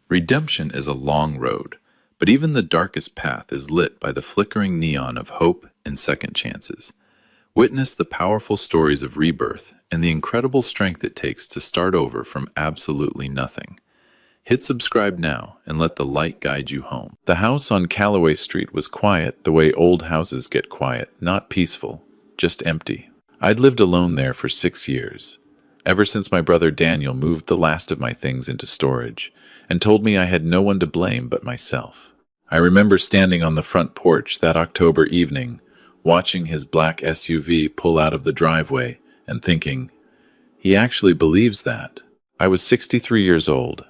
Redemption is a long road, but even the darkest path is lit by the flickering neon of hope and second chances. Witness the powerful stories of rebirth and the incredible strength it takes to start over from absolutely nothing. Hit subscribe now and let the light guide you home. The house on Callaway Street was quiet the way old houses get quiet, not peaceful, just empty. I'd lived alone there for 6 years, ever since my brother Daniel moved the last of my things into storage and told me I had no one to blame but myself. I remember standing on the front porch that October evening, watching his black SUV pull out of the driveway and thinking, he actually believes that. I was 63 years old.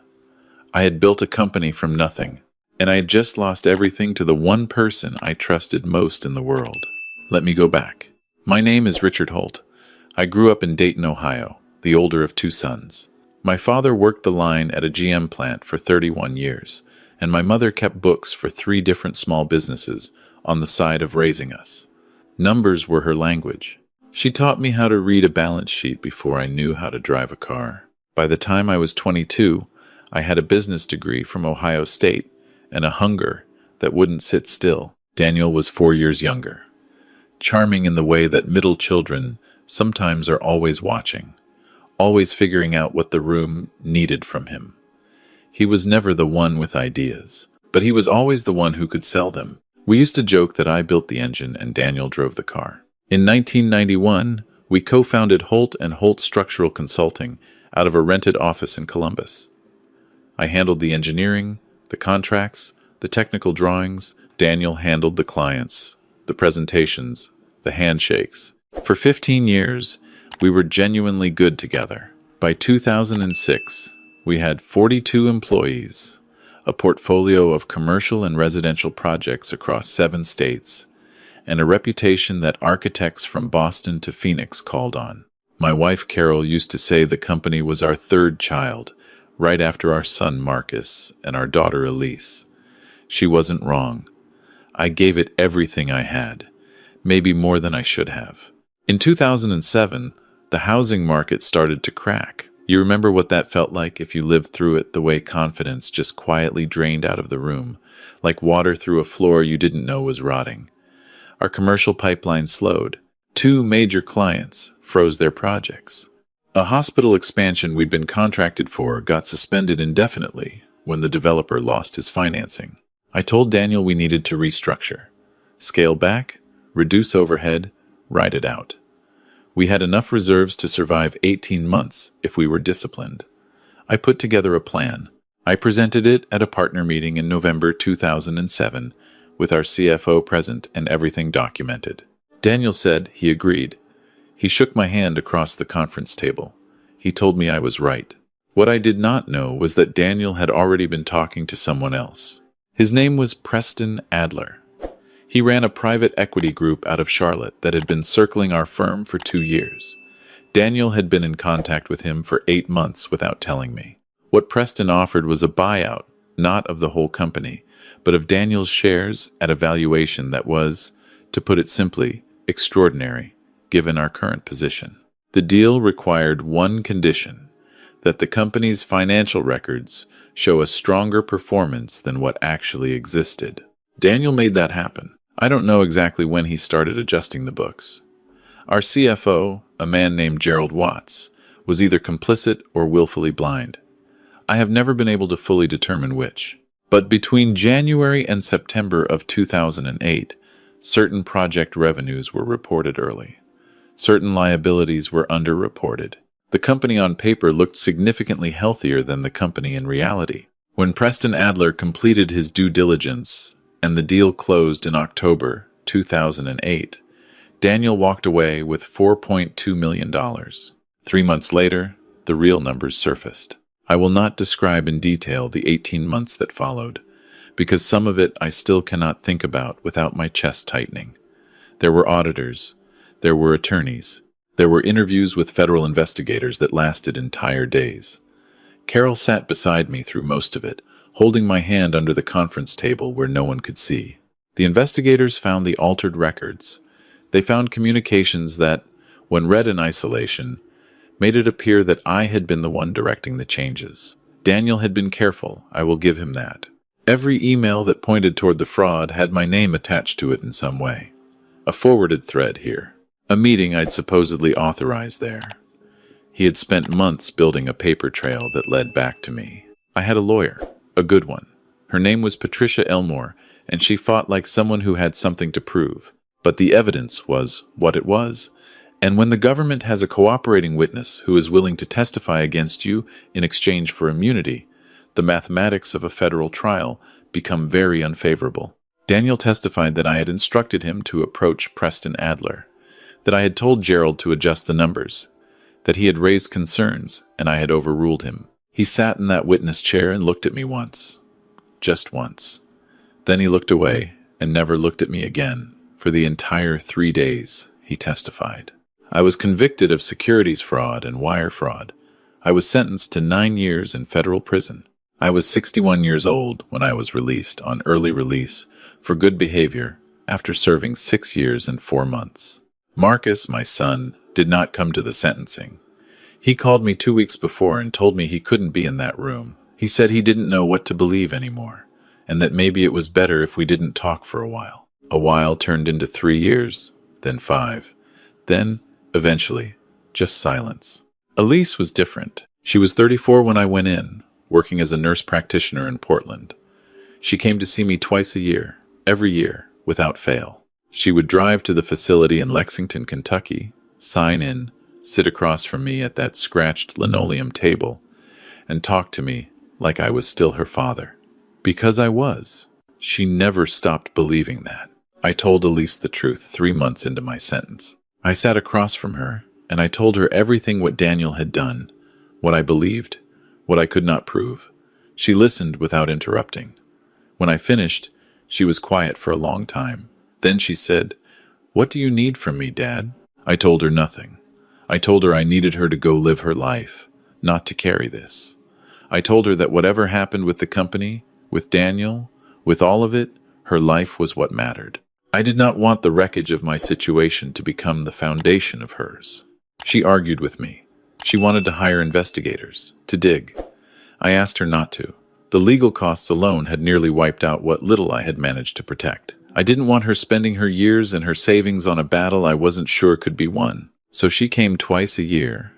I had built a company from nothing, and I had just lost everything to the one person I trusted most in the world. Let me go back. My name is Richard Holt. I grew up in Dayton, Ohio, the older of two sons. My father worked the line at a GM plant for 31 years, and my mother kept books for 3 different small businesses on the side of raising us. Numbers were her language. She taught me how to read a balance sheet before I knew how to drive a car. By the time I was 22, I had a business degree from Ohio State and a hunger that wouldn't sit still. Daniel was 4 years younger, charming in the way that middle children sometimes are always watching, always figuring out what the room needed from him. He was never the one with ideas, but he was always the one who could sell them. We used to joke that I built the engine and Daniel drove the car. In 1991, we co-founded Holt and Holt Structural Consulting out of a rented office in Columbus. I handled the engineering, the contracts, the technical drawings. Daniel handled the clients, the presentations, the handshakes. For 15 years, we were genuinely good together. By 2006, we had 42 employees, a portfolio of commercial and residential projects across 7 states, and a reputation that architects from Boston to Phoenix called on. My wife Carol used to say the company was our 3rd child, right after our son Marcus and our daughter Elise. She wasn't wrong. I gave it everything I had, maybe more than I should have. In 2007, the housing market started to crack. You remember what that felt like if you lived through it, the way confidence just quietly drained out of the room, like water through a floor you didn't know was rotting. Our commercial pipeline slowed. 2 major clients froze their projects. A hospital expansion we'd been contracted for got suspended indefinitely when the developer lost his financing. I told Daniel we needed to restructure, scale back, reduce overhead, ride it out. We had enough reserves to survive 18 months if we were disciplined. I put together a plan. I presented it at a partner meeting in November 2007 with our CFO present and everything documented. Daniel said he agreed. He shook my hand across the conference table. He told me I was right. What I did not know was that Daniel had already been talking to someone else. His name was Preston Adler. He ran a private equity group out of Charlotte that had been circling our firm for 2 years. Daniel had been in contact with him for 8 months without telling me. What Preston offered was a buyout, not of the whole company, but of Daniel's shares at a valuation that was, to put it simply, extraordinary, given our current position. The deal required one condition, that the company's financial records show a stronger performance than what actually existed. Daniel made that happen. I don't know exactly when he started adjusting the books. Our CFO, a man named Gerald Watts, was either complicit or willfully blind. I have never been able to fully determine which. But between January and September of 2008, certain project revenues were reported early. Certain liabilities were underreported. The company on paper looked significantly healthier than the company in reality. When Preston Adler completed his due diligence and the deal closed in October 2008, Daniel walked away with $4.2 million. 3 months later, the real numbers surfaced. I will not describe in detail the 18 months that followed, because some of it I still cannot think about without my chest tightening. There were auditors, there were attorneys, there were interviews with federal investigators that lasted entire days. Carol sat beside me through most of it, holding my hand under the conference table where no one could see. The investigators found the altered records. They found communications that, when read in isolation, made it appear that I had been the one directing the changes. Daniel had been careful, I will give him that. Every email that pointed toward the fraud had my name attached to it in some way. A forwarded thread here. A meeting I'd supposedly authorized there. He had spent months building a paper trail that led back to me. I had a lawyer, a good one. Her name was Patricia Elmore, and she fought like someone who had something to prove. But the evidence was what it was. And when the government has a cooperating witness who is willing to testify against you in exchange for immunity, the mathematics of a federal trial become very unfavorable. Daniel testified that I had instructed him to approach Preston Adler, that I had told Gerald to adjust the numbers, that he had raised concerns, and I had overruled him. He sat in that witness chair and looked at me once. Just once. Then he looked away and never looked at me again for the entire 3 days, he testified. I was convicted of securities fraud and wire fraud. I was sentenced to 9 years in federal prison. I was 61 years old when I was released on early release for good behavior after serving 6 years and 4 months. Marcus, my son, did not come to the sentencing. He called me 2 weeks before and told me he couldn't be in that room. He said he didn't know what to believe anymore, and that maybe it was better if we didn't talk for a while. A while turned into 3 years, then 5. Then, eventually, just silence. Elise was different. She was 34 when I went in, working as a nurse practitioner in Portland. She came to see me twice a year, every year, without fail. She would drive to the facility in Lexington, Kentucky, sign in, sit across from me at that scratched linoleum table, and talk to me like I was still her father. Because I was. She never stopped believing that. I told Elise the truth 3 months into my sentence. I sat across from her, and I told her everything what Daniel had done, what I believed, what I could not prove. She listened without interrupting. When I finished, she was quiet for a long time. Then she said, "What do you need from me, Dad?" I told her nothing. I told her I needed her to go live her life, not to carry this. I told her that whatever happened with the company, with Daniel, with all of it, her life was what mattered. I did not want the wreckage of my situation to become the foundation of hers. She argued with me. She wanted to hire investigators, to dig. I asked her not to. The legal costs alone had nearly wiped out what little I had managed to protect. I didn't want her spending her years and her savings on a battle I wasn't sure could be won. So she came twice a year.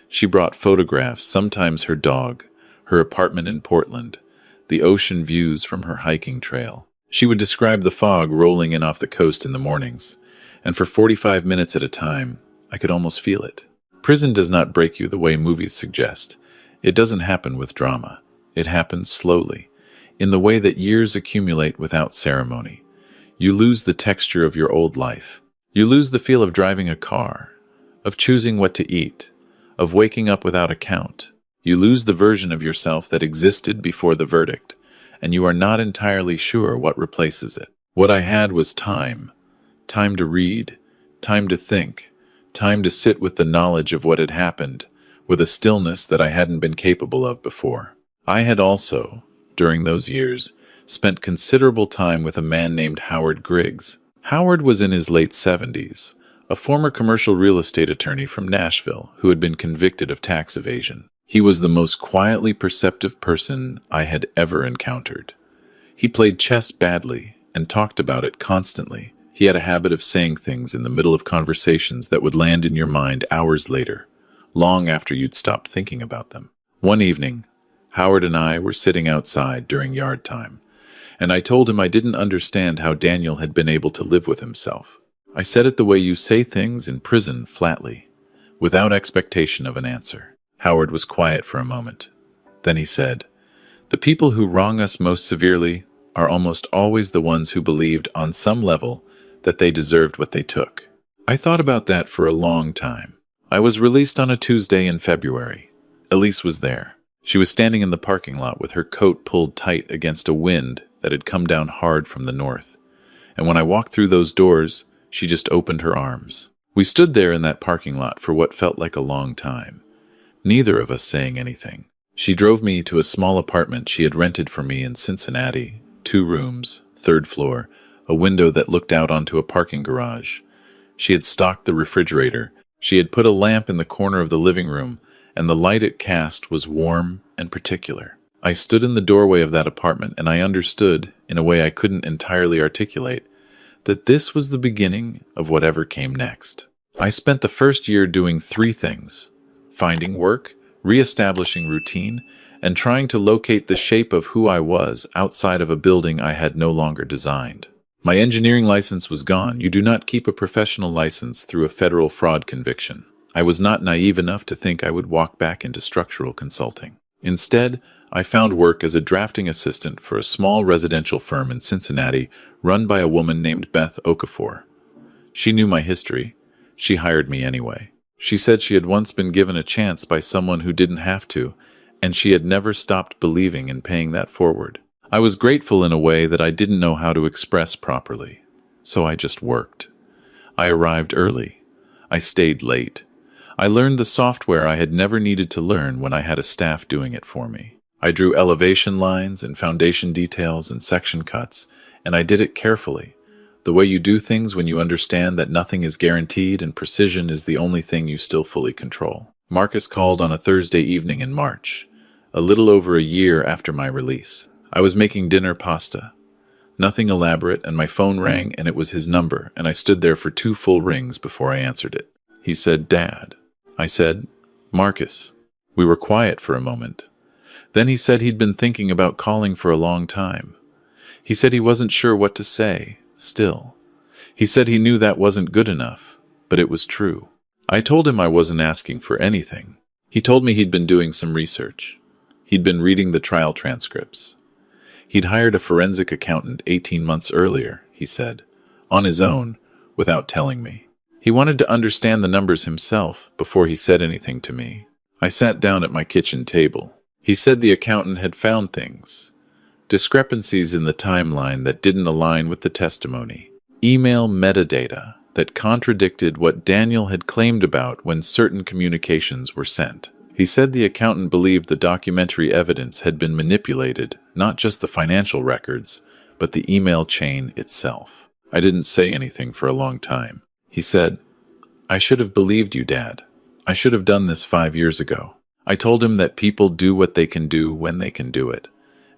She brought photographs, sometimes her dog, her apartment in Portland, the ocean views from her hiking trail. She would describe the fog rolling in off the coast in the mornings, and for 45 minutes at a time, I could almost feel it. Prison does not break you the way movies suggest. It doesn't happen with drama. It happens slowly, in the way that years accumulate without ceremony. You lose the texture of your old life. You lose the feel of driving a car, of choosing what to eat, of waking up without a count. You lose the version of yourself that existed before the verdict, and you are not entirely sure what replaces it. What I had was time. Time to read, time to think, time to sit with the knowledge of what had happened, with a stillness that I hadn't been capable of before. I had also, during those years, spent considerable time with a man named Howard Griggs. Howard was in his late 70s, a former commercial real estate attorney from Nashville who had been convicted of tax evasion. He was the most quietly perceptive person I had ever encountered. He played chess badly and talked about it constantly. He had a habit of saying things in the middle of conversations that would land in your mind hours later, long after you'd stopped thinking about them. One evening, Howard and I were sitting outside during yard time, and I told him I didn't understand how Daniel had been able to live with himself. I said it the way you say things in prison, flatly, without expectation of an answer. Howard was quiet for a moment. Then he said, "The people who wrong us most severely are almost always the ones who believed on some level that they deserved what they took." I thought about that for a long time. I was released on a Tuesday in February. Elise was there. She was standing in the parking lot with her coat pulled tight against a wind that had come down hard from the north. And when I walked through those doors, she just opened her arms. We stood there in that parking lot for what felt like a long time, neither of us saying anything. She drove me to a small apartment she had rented for me in Cincinnati, 2 rooms, 3rd floor, a window that looked out onto a parking garage. She had stocked the refrigerator. She had put a lamp in the corner of the living room and the light it cast was warm and particular. I stood in the doorway of that apartment, and I understood, in a way I couldn't entirely articulate, that this was the beginning of whatever came next. I spent the first year doing three things: finding work, re-establishing routine, and trying to locate the shape of who I was outside of a building I had no longer designed. My engineering license was gone. You do not keep a professional license through a federal fraud conviction. I was not naive enough to think I would walk back into structural consulting. Instead, I found work as a drafting assistant for a small residential firm in Cincinnati run by a woman named Beth Okafor. She knew my history. She hired me anyway. She said she had once been given a chance by someone who didn't have to, and she had never stopped believing in paying that forward. I was grateful in a way that I didn't know how to express properly, so I just worked. I arrived early. I stayed late. I learned the software I had never needed to learn when I had a staff doing it for me. I drew elevation lines and foundation details and section cuts, and I did it carefully, the way you do things when you understand that nothing is guaranteed and precision is the only thing you still fully control. Marcus called on a Thursday evening in March, a little over a year after my release. I was making dinner pasta. Nothing elaborate, and my phone rang, and it was his number, and I stood there for 2 full rings before I answered it. He said, "Dad." I said, "Marcus." We were quiet for a moment. Then he said he'd been thinking about calling for a long time. He said he wasn't sure what to say, still. He said he knew that wasn't good enough, but it was true. I told him I wasn't asking for anything. He told me he'd been doing some research. He'd been reading the trial transcripts. He'd hired a forensic accountant 18 months earlier, he said, on his own, without telling me. He wanted to understand the numbers himself before he said anything to me. I sat down at my kitchen table. He said the accountant had found things, discrepancies in the timeline that didn't align with the testimony, email metadata that contradicted what Daniel had claimed about when certain communications were sent. He said the accountant believed the documentary evidence had been manipulated, not just the financial records, but the email chain itself. I didn't say anything for a long time. He said, "I should have believed you, Dad. I should have done this 5 years ago." I told him that people do what they can do when they can do it,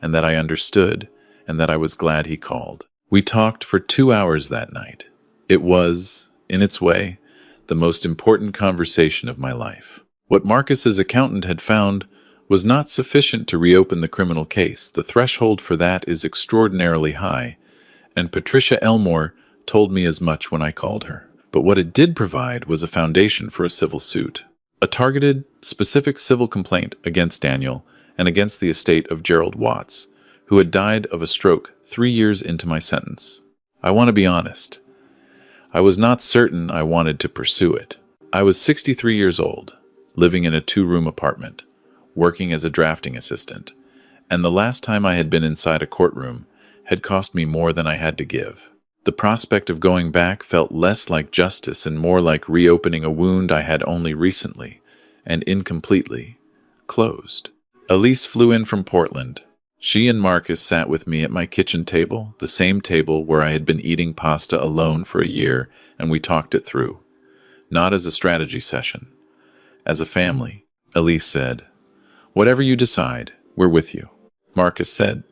and that I understood, and that I was glad he called. We talked for 2 hours that night. It was, in its way, the most important conversation of my life. What Marcus's accountant had found was not sufficient to reopen the criminal case. The threshold for that is extraordinarily high, and Patricia Elmore told me as much when I called her. But what it did provide was a foundation for a civil suit, a targeted, specific civil complaint against Daniel and against the estate of Gerald Watts, who had died of a stroke 3 years into my sentence. I want to be honest. I was not certain I wanted to pursue it. I was 63 years old, living in a 2-room apartment, working as a drafting assistant, and the last time I had been inside a courtroom had cost me more than I had to give. The prospect of going back felt less like justice and more like reopening a wound I had only recently, and incompletely, closed. Elise flew in from Portland. She and Marcus sat with me at my kitchen table, the same table where I had been eating pasta alone for a year, and we talked it through. Not as a strategy session. As a family. Elise said, "Whatever you decide, we're with you." Marcus said,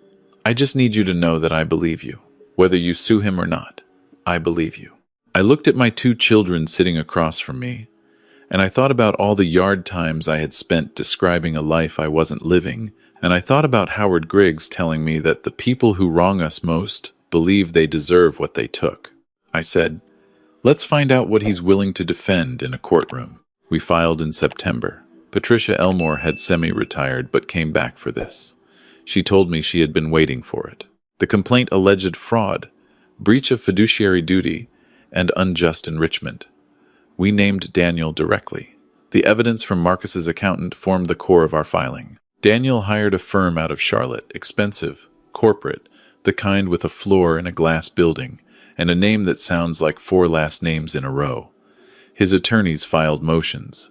"I just need you to know that I believe you. Whether you sue him or not, I believe you." I looked at my 2 children sitting across from me, and I thought about all the yard times I had spent describing a life I wasn't living, and I thought about Howard Griggs telling me that the people who wrong us most believe they deserve what they took. I said, "Let's find out what he's willing to defend in a courtroom." We filed in September. Patricia Elmore had semi-retired but came back for this. She told me she had been waiting for it. The complaint alleged fraud, breach of fiduciary duty, and unjust enrichment. We named Daniel directly. The evidence from Marcus's accountant formed the core of our filing. Daniel hired a firm out of Charlotte, expensive, corporate, the kind with a floor in a glass building, and a name that sounds like 4 last names in a row. His attorneys filed motions.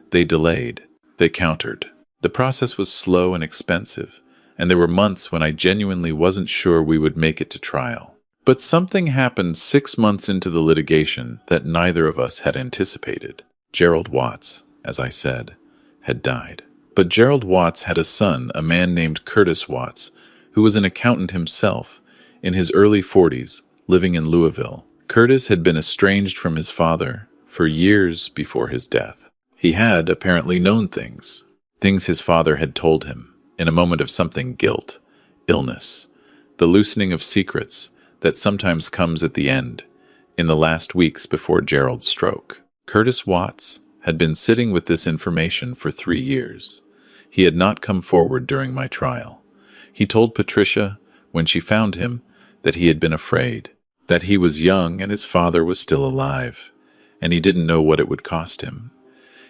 They delayed. They countered. The process was slow and expensive, and there were months when I genuinely wasn't sure we would make it to trial. But something happened 6 months into the litigation that neither of us had anticipated. Gerald Watts, as I said, had died. But Gerald Watts had a son, a man named Curtis Watts, who was an accountant himself, in his early 40s, living in Louisville. Curtis had been estranged from his father for years before his death. He had apparently known things his father had told him, in a moment of something guilt, illness, the loosening of secrets that sometimes comes at the end, in the last weeks before Gerald's stroke. Curtis Watts had been sitting with this information for 3 years. He had not come forward during my trial. He told Patricia, when she found him, that he had been afraid, that he was young and his father was still alive, and he didn't know what it would cost him.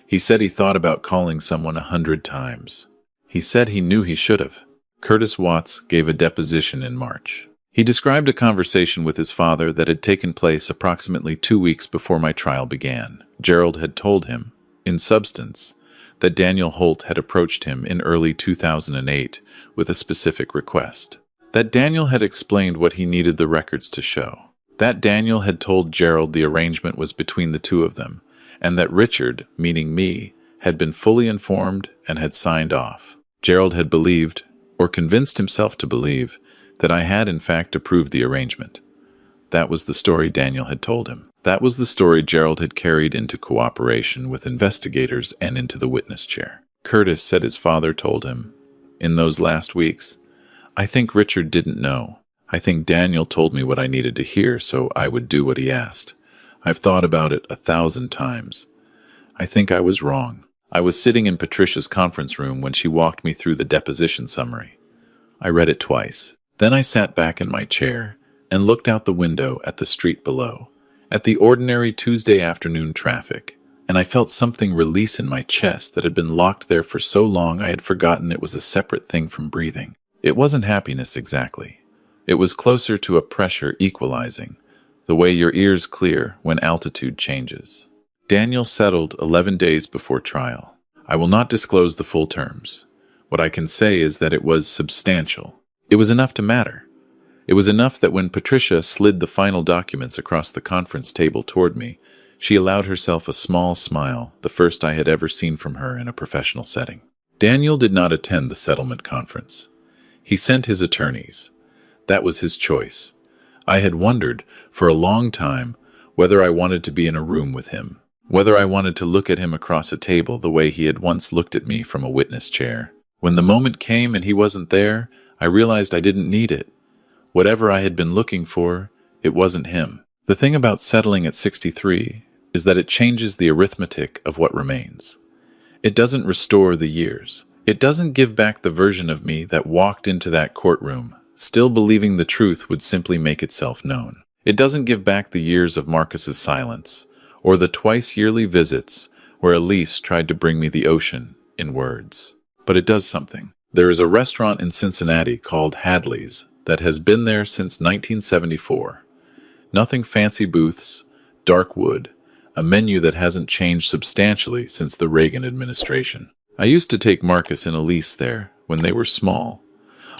He said he thought about calling someone 100 times. He said he knew he should have. Curtis Watts gave a deposition in March. He described a conversation with his father that had taken place approximately 2 weeks before my trial began. Gerald had told him, in substance, that Daniel Holt had approached him in early 2008 with a specific request. That Daniel had explained what he needed the records to show. That Daniel had told Gerald the arrangement was between the two of them, and that Richard, meaning me, had been fully informed and had signed off. Gerald had believed, or convinced himself to believe, that I had in fact approved the arrangement. That was the story Daniel had told him. That was the story Gerald had carried into cooperation with investigators and into the witness chair. Curtis said his father told him, in those last weeks, "I think Richard didn't know. I think Daniel told me what I needed to hear, so I would do what he asked. I've thought about it 1,000 times. I think I was wrong." I was sitting in Patricia's conference room when she walked me through the deposition summary. I read it twice. Then I sat back in my chair and looked out the window at the street below, at the ordinary Tuesday afternoon traffic, and I felt something release in my chest that had been locked there for so long I had forgotten it was a separate thing from breathing. It wasn't happiness exactly. It was closer to a pressure equalizing, the way your ears clear when altitude changes. Daniel settled 11 days before trial. I will not disclose the full terms. What I can say is that it was substantial. It was enough to matter. It was enough that when Patricia slid the final documents across the conference table toward me, she allowed herself a small smile, the first I had ever seen from her in a professional setting. Daniel did not attend the settlement conference. He sent his attorneys. That was his choice. I had wondered, for a long time, whether I wanted to be in a room with him, whether I wanted to look at him across a table the way he had once looked at me from a witness chair. When the moment came and he wasn't there, I realized I didn't need it. Whatever I had been looking for, it wasn't him. The thing about settling at 63 is that it changes the arithmetic of what remains. It doesn't restore the years. It doesn't give back the version of me that walked into that courtroom, still believing the truth would simply make itself known. It doesn't give back the years of Marcus's silence, or the twice-yearly visits where Elise tried to bring me the ocean in words. But it does something. There is a restaurant in Cincinnati called Hadley's that has been there since 1974. Nothing fancy booths, dark wood, a menu that hasn't changed substantially since the Reagan administration. I used to take Marcus and Elise there when they were small,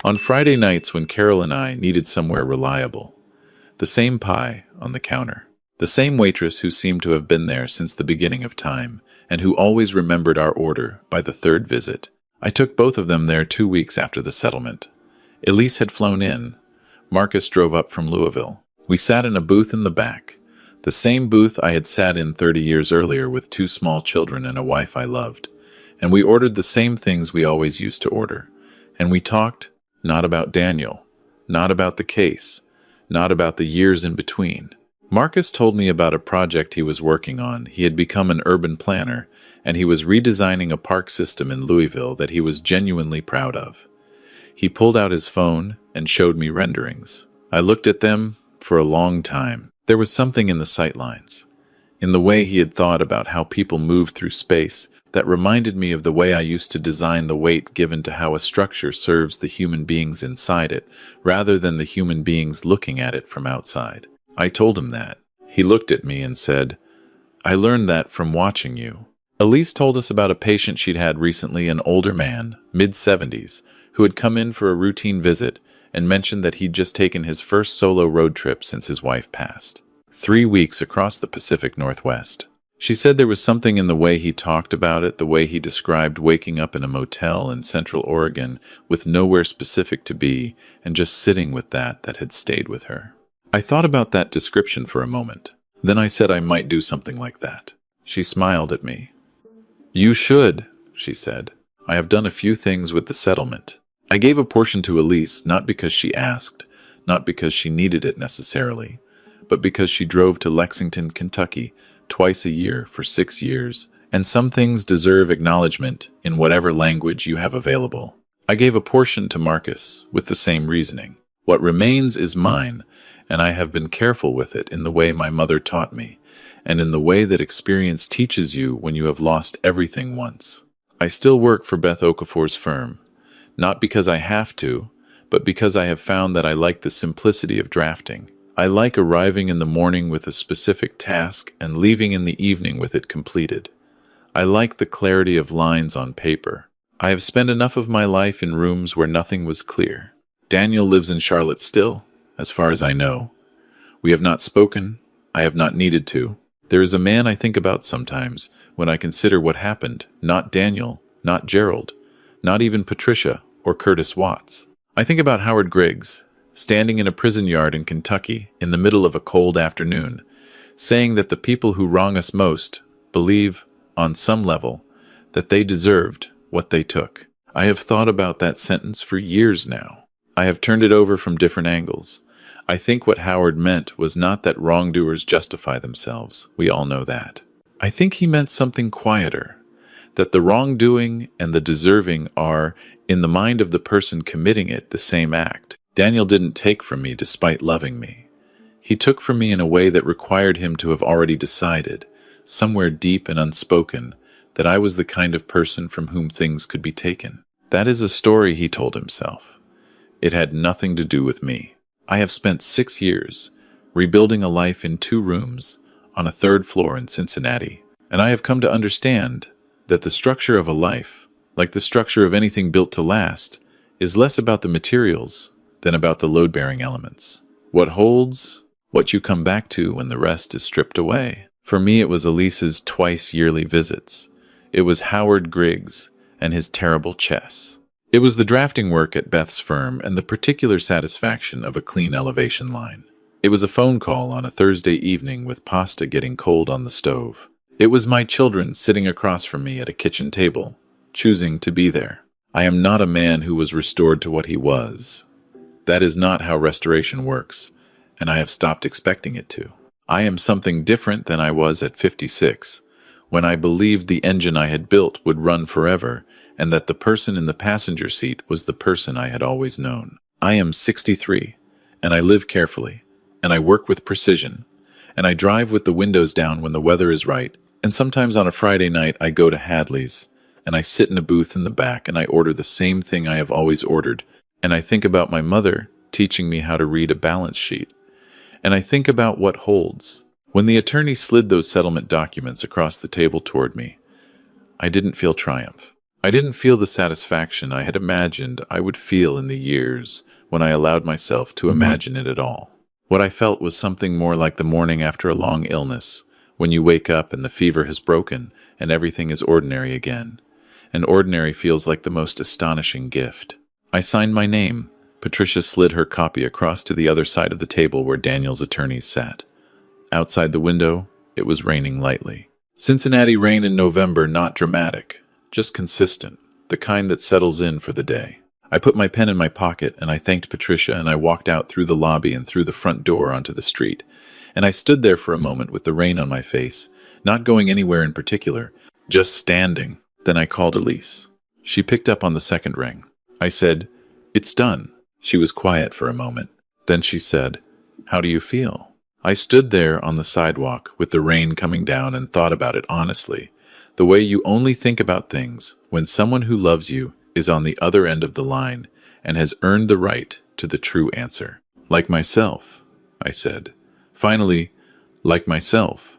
on Friday nights when Carol and I needed somewhere reliable. The same pie on the counter. The same waitress who seemed to have been there since the beginning of time, and who always remembered our order by the third visit. I took both of them there 2 weeks after the settlement. Elise had flown in. Marcus drove up from Louisville. We sat in a booth in the back, the same booth I had sat in 30 years earlier with 2 small children and a wife I loved. And we ordered the same things we always used to order. And we talked, not about Daniel, not about the case, not about the years in between. Marcus told me about a project he was working on. He had become an urban planner, and he was redesigning a park system in Louisville that he was genuinely proud of. He pulled out his phone and showed me renderings. I looked at them for a long time. There was something in the sightlines, in the way he had thought about how people move through space, that reminded me of the way I used to design the weight given to how a structure serves the human beings inside it, rather than the human beings looking at it from outside. I told him that. He looked at me and said, "I learned that from watching you." Elise told us about a patient she'd had recently, an older man, mid-70s, who had come in for a routine visit and mentioned that he'd just taken his first solo road trip since his wife passed. 3 weeks across the Pacific Northwest. She said there was something in the way he talked about it, the way he described waking up in a motel in Central Oregon with nowhere specific to be, and just sitting with that had stayed with her. I thought about that description for a moment. Then I said I might do something like that. She smiled at me. "You should," she said. "I have done a few things with the settlement." I gave a portion to Elise, not because she asked, not because she needed it necessarily, but because she drove to Lexington, Kentucky, twice a year for 6 years, and some things deserve acknowledgement in whatever language you have available. I gave a portion to Marcus with the same reasoning. What remains is mine, and I have been careful with it in the way my mother taught me, and in the way that experience teaches you when you have lost everything once. I still work for Beth Okafor's firm, not because I have to, but because I have found that I like the simplicity of drafting. I like arriving in the morning with a specific task and leaving in the evening with it completed. I like the clarity of lines on paper. I have spent enough of my life in rooms where nothing was clear. Daniel lives in Charlotte still, as far as I know. We have not spoken. I have not needed to. There is a man I think about sometimes when I consider what happened, not Daniel, not Gerald, not even Patricia or Curtis Watts. I think about Howard Griggs, standing in a prison yard in Kentucky in the middle of a cold afternoon, saying that the people who wrong us most believe, on some level, that they deserved what they took. I have thought about that sentence for years now. I have turned it over from different angles. I think what Howard meant was not that wrongdoers justify themselves. We all know that. I think he meant something quieter, that the wrongdoing and the deserving are, in the mind of the person committing it, the same act. Daniel didn't take from me despite loving me. He took from me in a way that required him to have already decided, somewhere deep and unspoken, that I was the kind of person from whom things could be taken. That is a story he told himself. It had nothing to do with me. I have spent 6 years rebuilding a life in 2 rooms on a 3rd floor in Cincinnati, and I have come to understand that the structure of a life, like the structure of anything built to last, is less about the materials than about the load-bearing elements. What holds, what you come back to when the rest is stripped away. For me, it was Elise's twice-yearly visits. It was Howard Griggs and his terrible chess. It was the drafting work at Beth's firm and the particular satisfaction of a clean elevation line. It was a phone call on a Thursday evening with pasta getting cold on the stove. It was my children sitting across from me at a kitchen table, choosing to be there. I am not a man who was restored to what he was. That is not how restoration works, and I have stopped expecting it to. I am something different than I was at 56, when I believed the engine I had built would run forever, and that the person in the passenger seat was the person I had always known. I am 63, and I live carefully, and I work with precision, and I drive with the windows down when the weather is right, and sometimes on a Friday night I go to Hadley's, and I sit in a booth in the back and I order the same thing I have always ordered, and I think about my mother teaching me how to read a balance sheet, and I think about what holds. When the attorney slid those settlement documents across the table toward me, I didn't feel triumph. I didn't feel the satisfaction I had imagined I would feel in the years when I allowed myself to imagine it at all. What I felt was something more like the morning after a long illness, when you wake up and the fever has broken and everything is ordinary again. And ordinary feels like the most astonishing gift. I signed my name. Patricia slid her copy across to the other side of the table where Daniel's attorneys sat. Outside the window, it was raining lightly. Cincinnati rain in November, not dramatic, just consistent, the kind that settles in for the day. I put my pen in my pocket and I thanked Patricia and I walked out through the lobby and through the front door onto the street. And I stood there for a moment with the rain on my face, not going anywhere in particular, just standing. Then I called Elise. She picked up on the second ring. I said, "It's done." She was quiet for a moment. Then she said, "How do you feel?" I stood there on the sidewalk with the rain coming down and thought about it honestly, the way you only think about things when someone who loves you is on the other end of the line and has earned the right to the true answer. "Like myself," I said. Finally, "like myself."